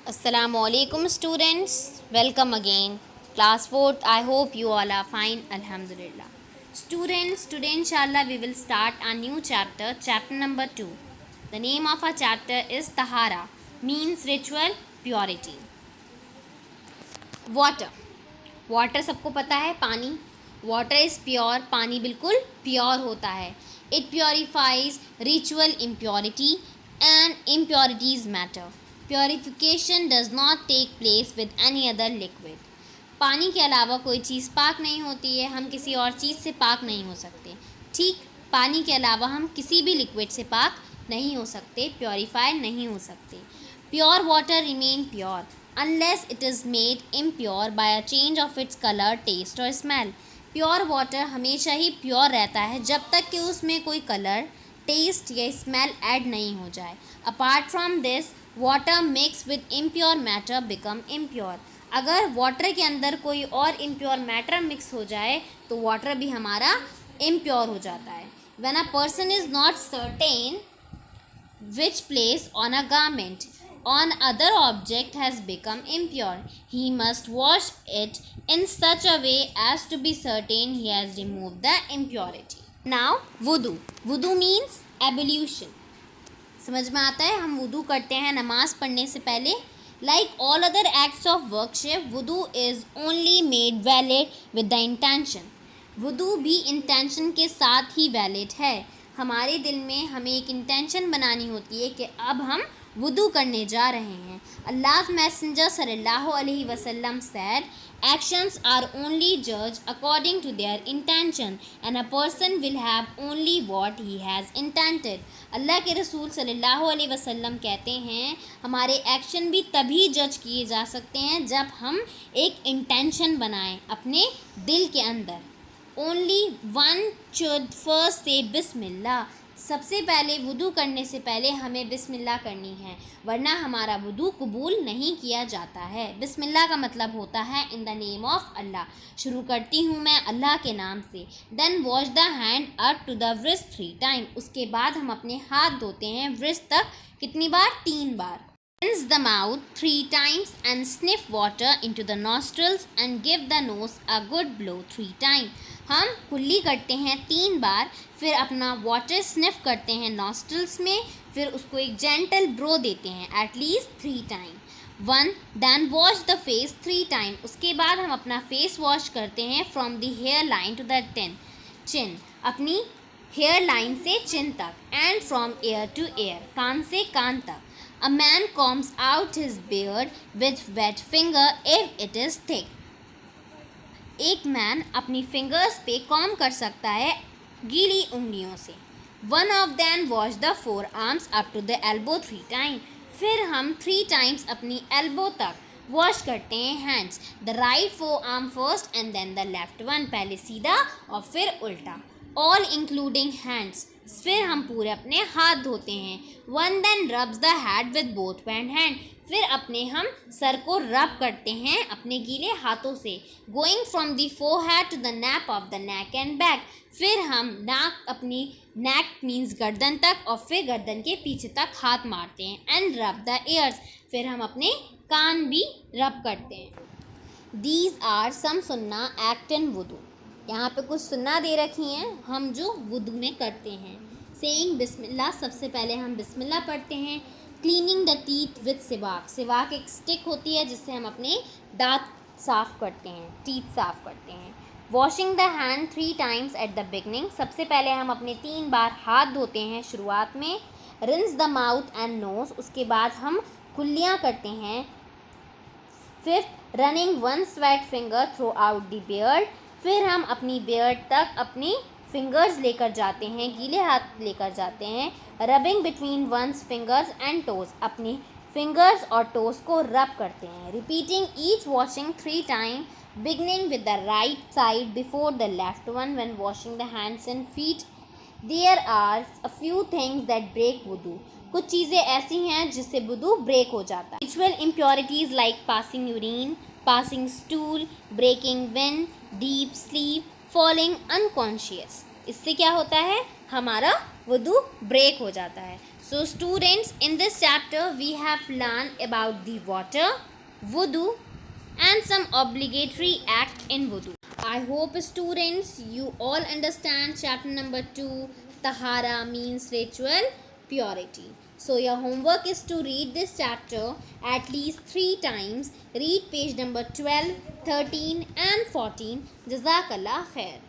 Assalamualaikum students, welcome again. Class 4th, I hope you all are fine, Alhamdulillah. Students, today inshallah we will start a new chapter, chapter number 2. The name of our chapter is Tahara, means ritual purity. Water. Water सबको पता है पानी. Water is pure. पानी बिल्कुल pure होता है. It purifies ritual impurity and impurities matter. Purification does not take place with any other liquid. पानी के अलावा कोई चीज़ पाक नहीं होती है. हम किसी और चीज़ से पाक नहीं हो सकते. ठीक, पानी के अलावा हम किसी भी लिक्विड से पाक नहीं हो सकते, प्योरीफाई नहीं हो सकते. Pure water remain pure unless it is made impure by a change of its color, taste or smell. Pure water हमेशा ही प्योर रहता है जब तक कि उसमें कोई कलर, टेस्ट या स्मेल ऐड नहीं हो जाए. Apart from this, water mix with impure matter become impure. अगर वाटर के अंदर कोई और इम्प्योर मैटर मिक्स हो जाए तो वाटर भी हमारा इम्प्योर हो जाता है. When a person is not certain which place on a garment on other object has become impure, he must wash it in such a way as to be certain he has removed the impurity. Now wudu. Wudu means ablution. समझ में आता है. हम वुदू करते हैं नमाज पढ़ने से पहले. Like all other acts of worship, wudu is only made valid with the intention. वुदू भी इंटेंशन के साथ ही वैलिड है. हमारे दिल में हमें एक इंटेंशन बनानी होती है कि अब हम वुदू करने जा रहे हैं. अल्लाह मैसेंजर सल्लल्लाहु अलैहि वसल्लम said, actions are only judged according to their intention and a person will have only what he has intended. अल्लाह के रसूल सल्लल्लाहु अलैहि वसल्लम कहते हैं हमारे एक्शन भी तभी जज किए जा सकते हैं जब हम एक इंटेंशन बनाएं अपने दिल के अंदर. ओनली वन शुड फर्स्ट से बिस्मिल्लाह. सबसे पहले वुदू करने से पहले हमें बिस्मिल्लाह करनी है, वरना हमारा वुदू कबूल नहीं किया जाता है. बिस्मिल्लाह का मतलब होता है in the name of Allah. शुरू करती हूँ मैं अल्लाह के नाम से. Then wash the hand up to the wrist 3 time. उसके बाद हम अपने हाथ धोते हैं व्रिस्ट तक. कितनी बार? 3 बार. Rinse the mouth 3 times and sniff water into the nostrils and give the nose a good blow 3 times. हम कुल्ली करते हैं 3 बार, फिर अपना वाटर स्निफ करते हैं नॉस्ट्रल्स में, फिर उसको एक जेंटल ब्रो देते हैं at least 3 time. 1. Then wash the face 3 time. उसके बाद हम अपना फेस वॉश करते हैं from the hair line to the chin. अपनी हेयर लाइन से चिन तक. And from ear to ear. कान से कान तक. A man combs out his beard with wet finger if it is thick. एक मैन अपनी फिंगर्स पे कॉम कर सकता है गीली उंगलियों से. One of them wash the forearms up to the elbow 3 times. फिर हम 3 टाइम्स अपनी एल्बो तक वॉश करते हैं hands. The right forearm first and then the left one. पहले सीधा और फिर उल्टा. All including hands. फिर हम पूरे अपने हाथ धोते हैं. One then rubs the head with both hand. फिर अपने हम सर को रब करते हैं अपने गीले हाथों से. Going from the forehead to the nape of the neck and back. फिर हम नाक अपनी नेक मीन्स गर्दन तक और फिर गर्दन के पीछे तक हाथ मारते हैं. एंड रब द ईयर्स. फिर हम अपने कान भी रब करते हैं. दीज आर सम सुन्ना एक्ट इन वुदू. यहाँ पे कुछ सुन्ना दे रखी हैं हम जो वुदू में करते हैं. सेइंग बिस्मिल्लाह. सबसे पहले हम बिस्मिल्लाह पढ़ते हैं. क्लीनिंग द टीथ विद सिवाक. सिवाक एक स्टिक होती है जिससे हम अपने दांत साफ़ करते हैं, टीथ साफ़ करते हैं. Washing the hand 3 times at the beginning. सबसे पहले हम अपने 3 बार हाथ धोते हैं शुरुआत में. Rinse the mouth and nose. उसके बाद हम कुल्लियाँ करते हैं. 5th, running 1 wet finger throughout the beard. फिर हम अपनी बियर्ड तक अपनी फिंगर्स लेकर जाते हैं, गीले हाथ लेकर जाते हैं. Rubbing between one's fingers and toes. अपनी फिंगर्स और टोज को रब करते हैं. Repeating each washing 3 time beginning with the right side before the left one when washing the hands and feet. There are a few things that break वुदू. कुछ चीज़ें ऐसी हैं जिससे वुदू ब्रेक हो जाता है. Ritual impurities like passing urine, passing stool, breaking wind, deep sleep, falling unconscious. इससे क्या होता है? हमारा वुदू ब्रेक हो जाता है. So students, in this chapter we have learned about the water, wudu, and some obligatory act in wudu. I hope students you all understand chapter number 2. Tahara means ritual purity. So your homework is to read this chapter at least 3 times. Read page number 12, 13 and 14. Jazakallah khair.